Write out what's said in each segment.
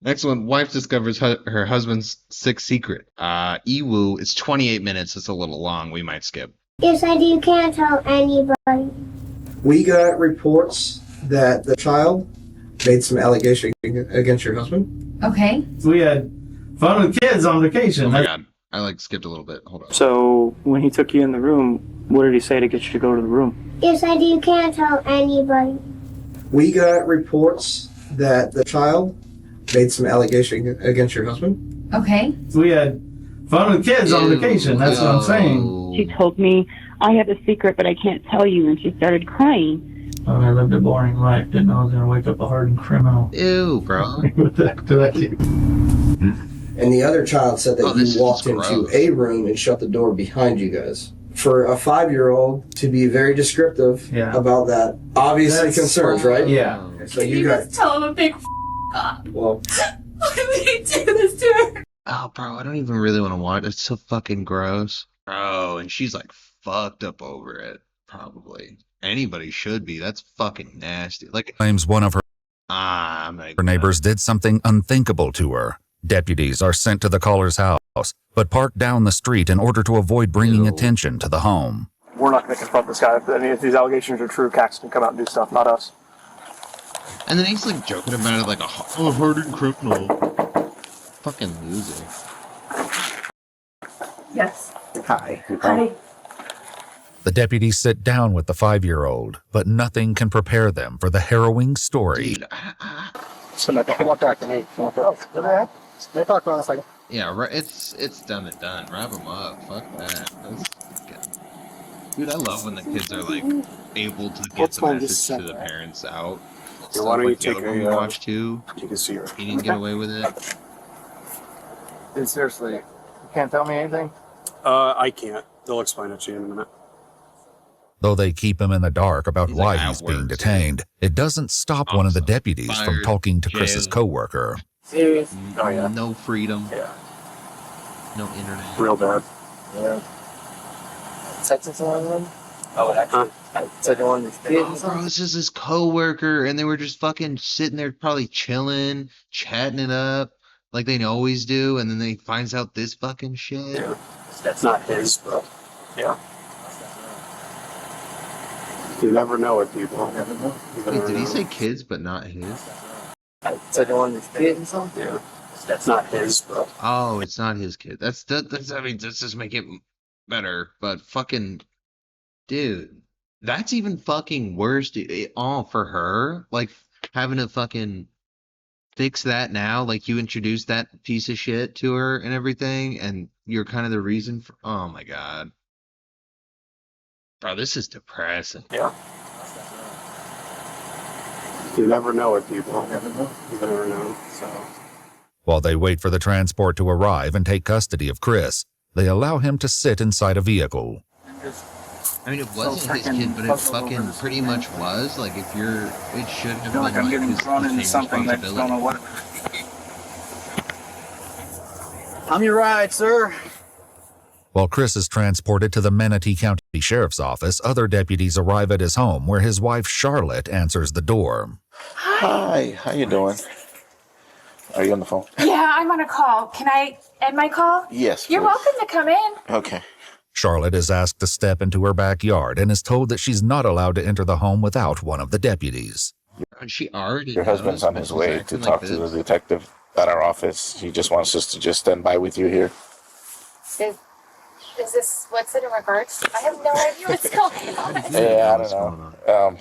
Next one, wife discovers her husband's sick secret. Ewu, it's 28 minutes. It's a little long. We might skip. You said you can't tell anybody. We got reports that the child made some allegation against your husband. Okay. We had fun with kids on vacation. Oh my god. I skipped a little bit. Hold on. So when he took you in the room, what did he say to get you to go to the room? You said you can't tell anybody. We got reports that the child made some allegation against your husband. Okay. We had fun with kids on vacation. That's what I'm saying. She told me, I have a secret, but I can't tell you, and she started crying. I lived a boring life. Didn't know I was going to wake up a hardened criminal. Ew, bro. What the heck did I do? And the other child said that this you walked is into gross. a room and shut the door behind you guys. For a 5-year-old to be very descriptive about that, obviously That's concerns, right? Yeah. So you got. Tell him a big up. Well, Why would he do this to her? Oh, bro, I don't even really want to watch it. It's so fucking gross. Bro, and she's like fucked up over it. Probably. Anybody should be. That's fucking nasty. Like, Claims one of I'm not her even neighbors did something unthinkable to her. Deputies are sent to the caller's house, but park down the street in order to avoid bringing attention to the home. We're not going to confront this guy. If any of these allegations are true, CACs can come out and do stuff, not us. And then he's like joking about it like a hardened criminal. Fucking loser. Yes. hi. Hi. The deputies sit down with the 5-year-old, but nothing can prepare them for the harrowing story. Dude, So now come walk back to me. They talk about us like. yeah, right. It's done and done. Wrap them up. Fuck that. That's good. Dude, I love when the kids are like able to get the message to the parents out. Yeah, why don't you Like the take other one we a, watched too. You can see her. He didn't get away with it. Dude, seriously, you can't tell me anything? I can't. They'll explain it to you in a minute. Though they keep him in the dark about He's why like, he's "At being work, detained, it doesn't stop one of the Awesome. deputies from Fired. talking to Chris's Jail. coworker. Serious? Oh, yeah. No freedom. Yeah. No internet. Real bad. Yeah. Texting someone? Oh, actually. Second one is Bro, this is his coworker, and they were just fucking sitting there, probably chilling, chatting it up, like they always do, and then they finds out this fucking shit. Yeah. That's not his, bro. Yeah. You never know with people. Never know. Wait, did he say kids, but not his? Second one is kids. Yeah. That's not his, bro. Oh, it's not his kid. That's I mean, let's just make it better. But fucking, dude, that's even fucking worse. Dude. All for her, like having to fucking fix that now. Like you introduced that piece of shit to her and everything, and you're kind of the reason for. Oh my god, bro, this is depressing. Yeah. You never know with people. You never know. You never know. So. While they wait for the transport to arrive and take custody of Chris, they allow him to sit inside a vehicle. I mean, it wasn't his kid, but it fucking pretty much was. Like, if you're, it should have been like I'm getting his thrown into same something. I just don't know responsibility. what. I'm your ride, sir. While Chris is transported to the Manatee County Sheriff's Office, other deputies arrive at his home where his wife Charlotte answers the door. Hi, how you doing? Are you on the phone? Yeah, I'm on a call. Can I end my call? Yes. You're please. welcome to come in. Okay. Charlotte is asked to step into her backyard and is told that she's not allowed to enter the home without one of the deputies. She already. Your husband's on his way to talk to the detective at our office. He just wants us to just stand by with you here. Is this, what's it in regards to? I have no idea what's going on. Yeah, I don't know.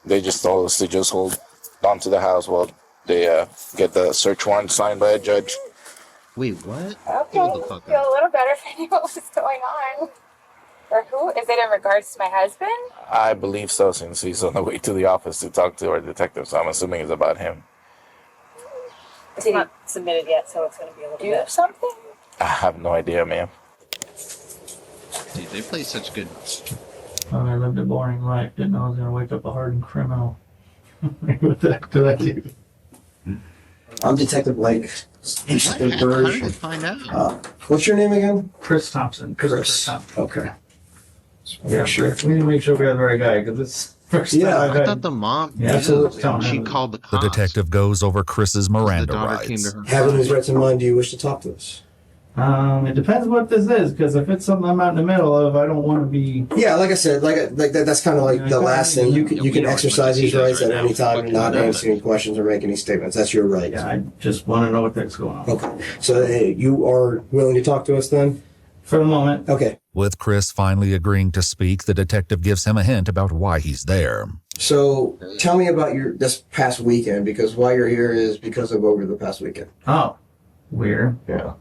They just told us to just hold on to the house while they get the search warrant signed by a judge. Wait, what? Okay, Hold the fuck feel up. a little better if I knew what was going on. Or who? Is it in regards to my husband? I believe so, since he's on the way to the office to talk to our detective, so I'm assuming it's about him. It's not submitted yet, so it's going to be a little bit. Do something? I have no idea, ma'am. Dude, they play such good. I lived a boring life. Didn't know I was going to wake up a hardened criminal. What the heck did I do? I'm Detective Blake. How did they find out? What's your name again? Chris Thompson. Chris. Okay. Yeah, sure. We need to make sure we have the right guy, because First Yeah, time I've I had- thought the mom. Yeah, absolutely. She called the The cops. detective goes over Chris's The Miranda daughter came rights. to her. Having these rights in mind, do you wish to talk to us? It depends what this is, because if it's something I'm out in the middle of, I don't want to be. Yeah, like I said, like that. That's kind of like the last thing. You can exercise these rights at any time and not answer any questions or make any statements. That's your right. Yeah, I just want to know what that's going on. Okay. So you are willing to talk to us then? For the moment. Okay. With Chris finally agreeing to speak, the detective gives him a hint about why he's there. So tell me about this past weekend, because why you're here is because of over the past weekend. Oh, weird. Yeah.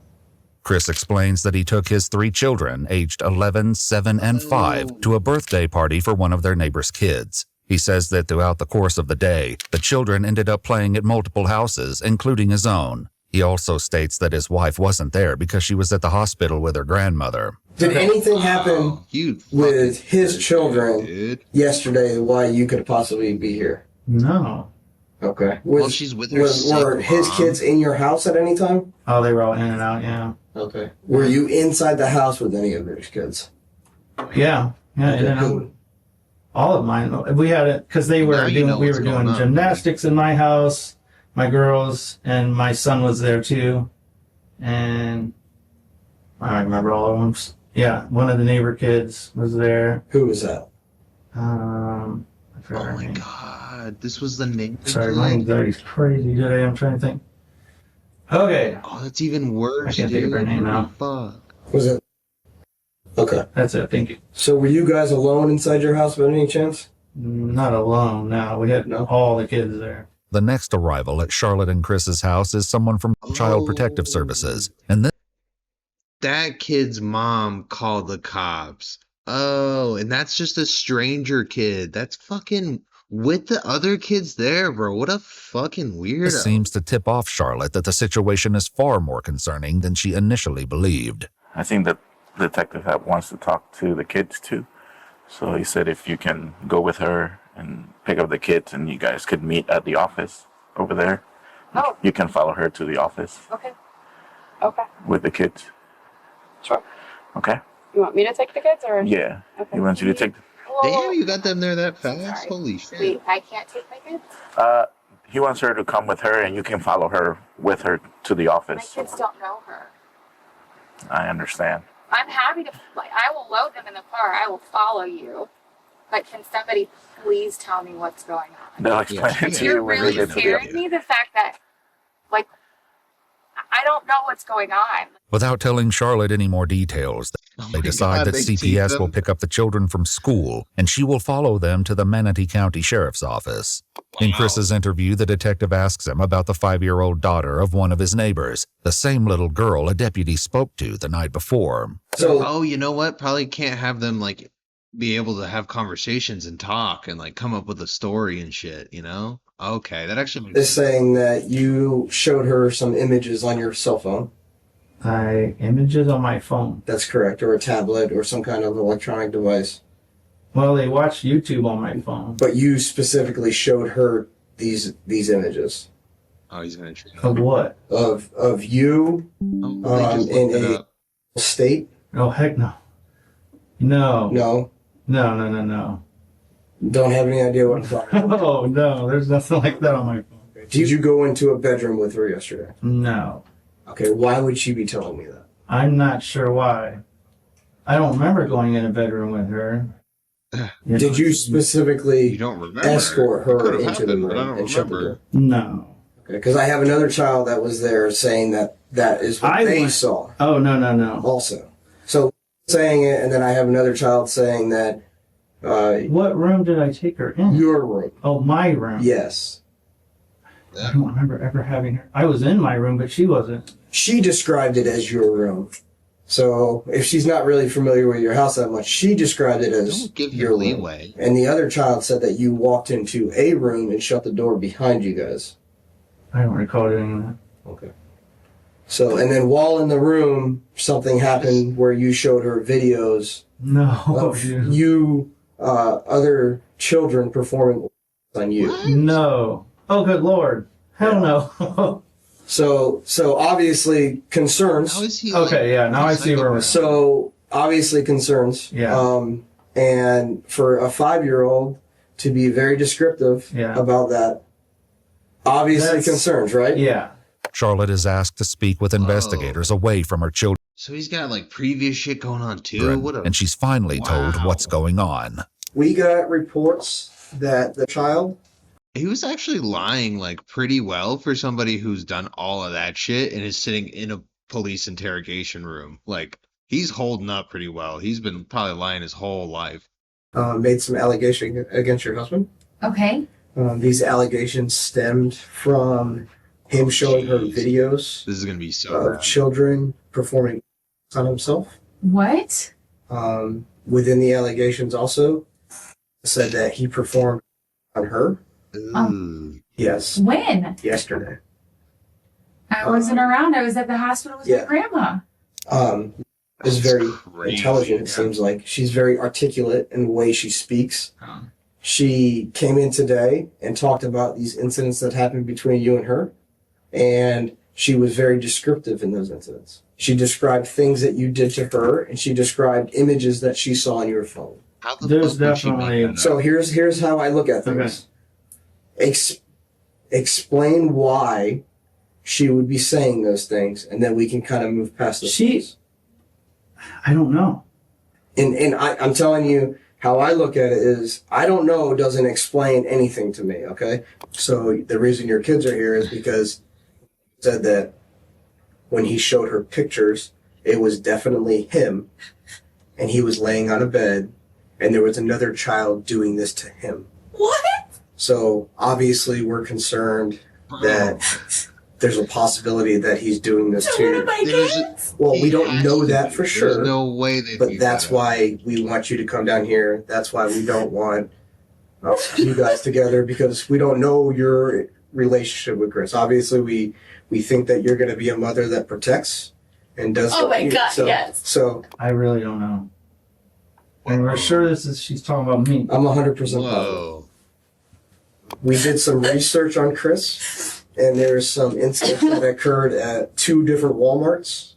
Chris explains that he took his 3 children, aged 11, 7, and 5, to a birthday party for one of their neighbor's kids. He says that throughout the course of the day, the children ended up playing at multiple houses, including his own. He also states that his wife wasn't there because she was at the hospital with her grandmother. Did anything happen with his children yesterday why you could possibly be here? No. Okay. Well, she's with her Were his kids in your house at any time? Oh, they were all in and out, yeah. Okay. Were you inside the house with any of his kids? Yeah. Yeah, Okay, and who? all of mine. We had it because they were Now you doing. know We what's were going doing on. gymnastics in my house. My girls and my son was there too, and I don't remember all of them. Yeah, one of the neighbor kids was there. Who was that? I forgot Oh her my name. god, this was the name. Sorry, my anxiety's crazy today. I'm trying to think. Okay, Oh, that's even worse. I can't think of her dude. name now. Fuck. Was it? Okay. That's it. Thank you. So were you guys alone inside your house by any chance? Not alone. No, we had all the kids there. The next arrival at Charlotte and Chris's house is someone from Child Protective Services, and this That kid's mom called the cops. Oh, and that's just a stranger kid. That's fucking with the other kids there, bro. What a fucking weirdo. seems to tip off Charlotte that the situation is far more concerning than she initially believed. I think that the detective wants to talk to the kids too. So he said if you can go with her and pick up the kids and you guys could meet at the office over there. Oh. You can follow her to the office Okay. Okay. with the kids. Sure. Okay? You want me to take the kids or? Yeah. Okay. He wants you to take... Damn, you got them there that fast? Sorry. Holy shit. Wait, I can't take my kids? He wants her to come with her and you can follow her with her to the My office. kids don't know her. I understand. I'm happy to, I will load them in the car. I will follow you. But can somebody please tell me what's going on? They'll explain it to You're you when really they get to the scaring office. me, the fact that, I don't know what's going on. Without telling Charlotte any more details, they decide that they tease CPS will them. pick up the children from school, and she will follow them to the Manatee County Sheriff's Office. In Chris's interview, the detective asks him about the 5-year-old daughter of one of his neighbors, the same little girl a deputy spoke to the night before. So Oh, you know what? Probably can't have them be able to have conversations and talk and come up with a story and shit, you know? Okay, that actually makes is saying that you showed her some images on your cell phone. Images on my phone. That's correct, or a tablet or some kind of electronic device. Well, they watch YouTube on my phone. But you specifically showed her these images Oh, he's gonna treat Of what? of you they just in looked it a up. state. Oh, heck no. No. No, No. don't have any idea what I'm talking about. Oh, no. There's nothing like that on my phone. Did you go into a bedroom with her yesterday? No. Okay, why would she be telling me that? I'm not sure why. I don't remember going in a bedroom with her. Did you specifically You don't remember? escort It her could've into the happened, but I room don't and shut the remember. door? No. Okay, because I have another child that was there saying that is what they saw Oh, no. also. So saying it, and then I have another child saying that What room did I take her in? your room. Oh, my room. Yes. I don't remember ever having her. I was in my room, but she wasn't. She described it as your room. So if she's not really familiar with your house that much, she described it as Don't give your her room. leeway. And the other child said that you walked into a room and shut the door behind you guys. I don't recall doing that. Okay. So, and then while in the room, something happened where you showed her videos No. of dude. you, other children performing on you. No. Oh, good Lord. Hell no. So obviously concerns. How is he? Okay, yeah, now I see where we're at. So obviously concerns. Yeah. And for a 5-year-old to be very descriptive about that. Obviously concerns, right? Yeah. Charlotte is asked to speak with investigators away from her children. So he's got like previous shit going on too. And she's finally told what's going on. We got reports that the child... He was actually lying like pretty well for somebody who's done all of that shit and is sitting in a police interrogation room. Like, he's holding up pretty well. He's been probably lying his whole life. Made some allegation against your husband. Okay. These allegations stemmed from him showing her videos. This is gonna be so of children performing on himself. What? Within the allegations, also said that he performed on her. Yes. When? Yesterday. I wasn't around. I was at the hospital with my grandma. Is very intelligent, it seems like. She's very articulate in the way she speaks. She came in today and talked about these incidents that happened between you and her, and she was very descriptive in those incidents. She described things that you did to her, and she described images that she saw on your phone. How the There's fuck would she make definitely- that up? So here's how I look at things. Explain why she would be saying those things, and then we can kind of move past this. I don't know. And I'm telling you how I look at it is I don't know doesn't explain anything to me, okay? So the reason your kids are here is because he said that when he showed her pictures, it was definitely him, and he was laying on a bed, and there was another child doing this to him. What? So obviously we're concerned that there's a possibility that he's doing this to you. Well, we don't know that for sure. There's no way they. But that's why we want you to come down here. That's why we don't want you guys together, because we don't know your relationship with Chris. Obviously, we think that you're going to be a mother that protects and does. Oh my God, yes. So I really don't know. And we're sure she's talking about me. I'm 100% positive. We did some research on Chris, and there's some incidents that occurred at 2 different Walmarts.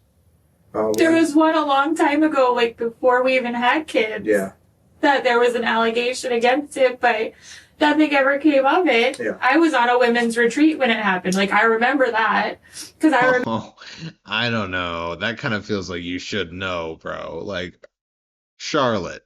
There was one a long time ago, like before we even had kids. Yeah. That there was an allegation against it, but nothing ever came of it. Yeah. I was on a women's retreat when it happened. Like, I remember that. Because I remember. Oh, I don't know. That kind of feels like you should know, bro. Like, Charlotte,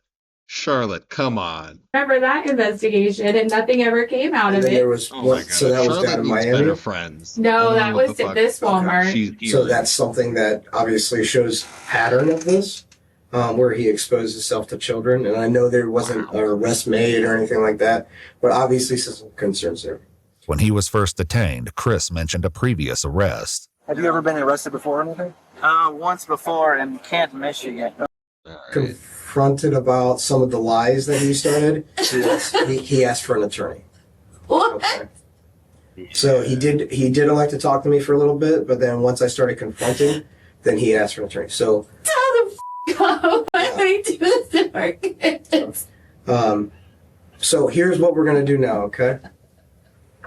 come on. Remember that investigation, and nothing ever came out of And then it. there was one, so that was down in Miami. Better friends. No, that was at this Walmart. So that's something that obviously shows pattern of this, where he exposed himself to children. And I know there wasn't an arrest made or anything like that, but obviously some concerns there. When he was first detained, Chris mentioned a previous arrest. Have you ever been arrested before or anything? Once before in Kent, Michigan. Confronted about some of the lies that he started, he asked for an attorney. What? Okay. So he did elect to talk to me for a little bit, but then once I started confronting, then he asked for an attorney. So Tell the up. Why do they do this to our kids? so here's what we're gonna do now, okay?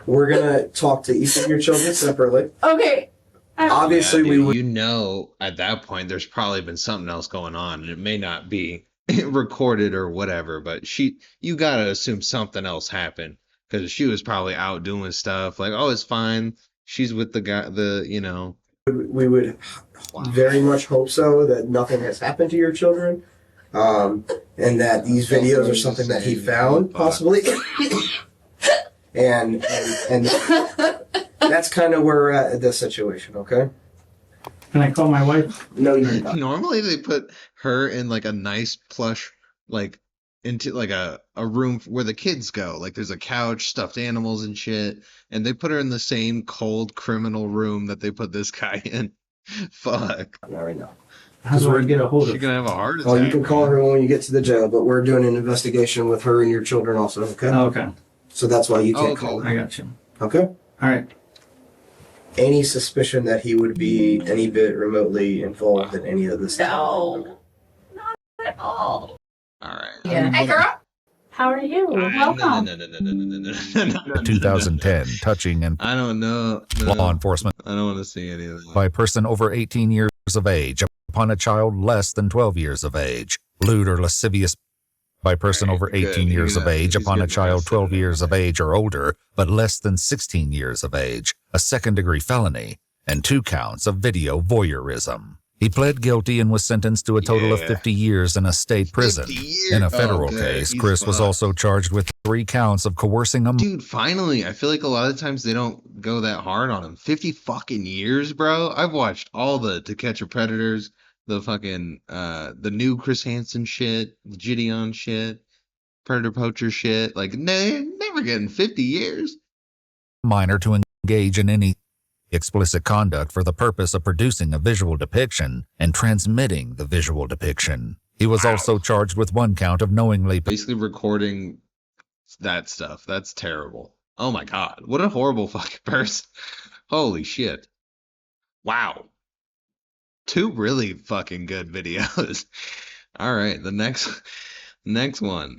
We're gonna talk to each of your children separately. Okay. Obviously, we would. You know, at that point, there's probably been something else going on, and it may not be recorded or whatever. But you gotta assume something else happened, because she was probably out doing stuff. Like, oh, it's fine. She's with the guy. We would very much hope so that nothing has happened to your children, and that these videos are something that he found possibly, and that's kind of where we're at this situation. Okay. Can I call my wife? No, you're not. Normally, they put her in like a nice plush, like into like a room where the kids go. Like there's a couch, stuffed animals and shit, and they put her in the same cold criminal room that they put this guy in. Fuck. Not right now. How do I get a hold of her? She's gonna have a heart attack. Oh, you can call her when you get to the jail, but we're doing an investigation with her and your children also. Okay. Oh, okay. So that's why you can't Okay. call her. I got you. Okay. All right. Any suspicion that he would be any bit remotely involved in any of this? No. Not at all. All right. Yeah. Hey, girl. How are you? Welcome. No. 2010, touching and I don't know. law enforcement I don't want to see any of that. by a person over 18 years of age upon a child less than 12 years of age. Lewd or lascivious by a person All over right, good. 18 years of age He's upon a getting child arrested 12 and years of everything. age or older, but less than 16 years of age, a second-degree felony, and 2 counts of video voyeurism. He pled guilty and was sentenced to a total of Yeah. 50 years in a state prison. 50 years. In a Oh, federal good. case, He's Chris was fucked. also charged with 3 counts of coercing a Dude, finally, I feel like a lot of times they don't go that hard on him. 50 fucking years, bro. I've watched all the To Catch a Predators, the fucking the new Chris Hansen shit, the Gideon shit, Predator Poacher shit. Like, never getting 50 years. minor to engage in any explicit conduct for the purpose of producing a visual depiction and transmitting the visual depiction. He was Wow. also charged with 1 count of knowingly Basically recording that stuff. That's terrible. Oh my god. What a horrible fucking person. Holy shit. Wow. 2 really fucking good videos. All right, the next one.